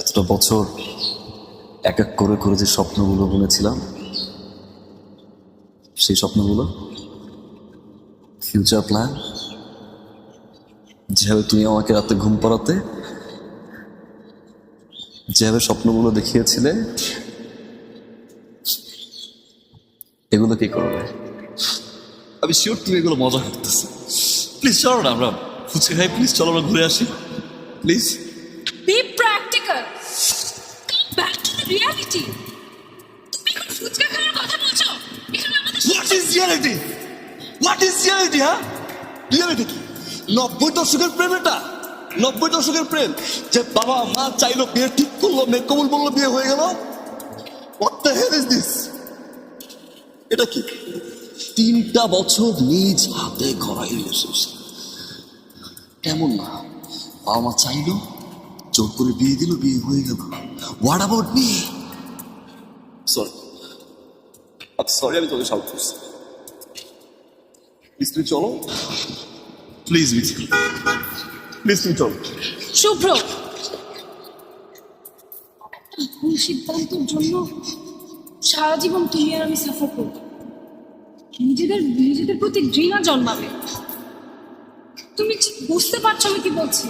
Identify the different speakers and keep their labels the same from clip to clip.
Speaker 1: এতটা বছর এক এক করে করে যে স্বপ্নগুলো বুনেছিলাম, সেই স্বপ্নগুলো ফিউচার প্ল্যান, যেভাবে তুমি আমাকে রাতে ঘুম পাড়াতে, যেভাবে স্বপ্নগুলো দেখিয়েছিলে, এগুলো কি করবে? আমি শিওর তুমি এগুলো মজা করতেছো। প্লিজ চলো না আমরা ফুচকা খাই, প্লিজ চলো আমরা ঘুরে আসি please.
Speaker 2: Be practical. Come back to the reality. তুমি এখন ফুচকা খাওয়ার কথা বলছো? এখানে আমাদের
Speaker 1: What is reality? What is reality, হ্যাঁ? Reality কি? 90 দশকের প্রেম এটা? 90 দশকের প্রেম যে বাবা মা চাইলো, বিয়ে ঠিক করলো, মেয়ে কবুল বললো, বিয়ে হয়ে গেল। What the hell is this? এটা কি? 3টা বছর নিজ হাতে গড়াই রিলেশনশিপ। কেমন না? বাবা মা চাইলো, জোর করে বিয়ে দিল, বিয়ে হয়ে গেল। What about me? সরি আমি তোকে শাউট করছি। প্লিজ তুমি চলো, প্লিজ প্লিজ তুমি চলো।
Speaker 2: শুভ্র, ভুল সিদ্ধান্তের জন্য সারা জীবন তুমি আর আমি সাফার করব। নিজেদের প্রতি ঘৃণা জন্মাবে। তুমি ঠিক বুঝতে পারছো আমি কি বলছি?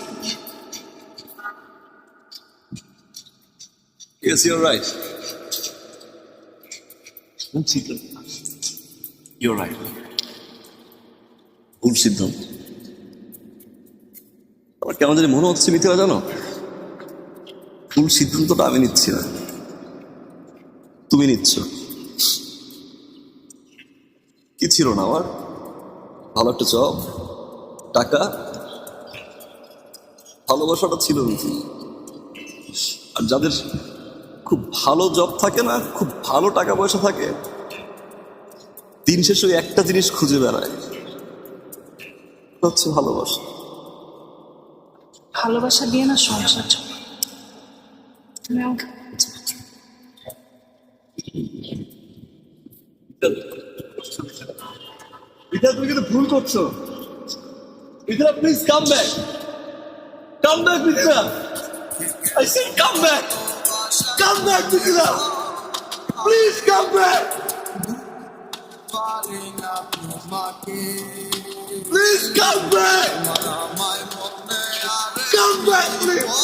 Speaker 1: Yes, you're right. You're right. ভুল সিদ্ধান্ত। আমার কেমন জানি মনে হচ্ছে মিথিলা, জানো, ভুল সিদ্ধান্তটা আমি নিচ্ছি না, তুমি নিচ্ছ। কি ছিল না আমার? ভালো একটা জব, টাকা, ভালোবাসাটা ছিল মিথিলা। আর যাদের খুব ভালো জব থাকে না, খুব ভালো টাকা পয়সা থাকে, দিন শেষে ওই একটা জিনিস খুঁজে বেড়ায়, হচ্ছে ভালোবাসা।
Speaker 2: ভালোবাসা দিয়ে না সংসার চলে। তুমি আমাকে
Speaker 1: মিথিলা, তুমি কিন্তু ভুল করছো। Mithila, please come back, come back Mithila. I said come back, come back Mithila, please come back, please come back, come back please.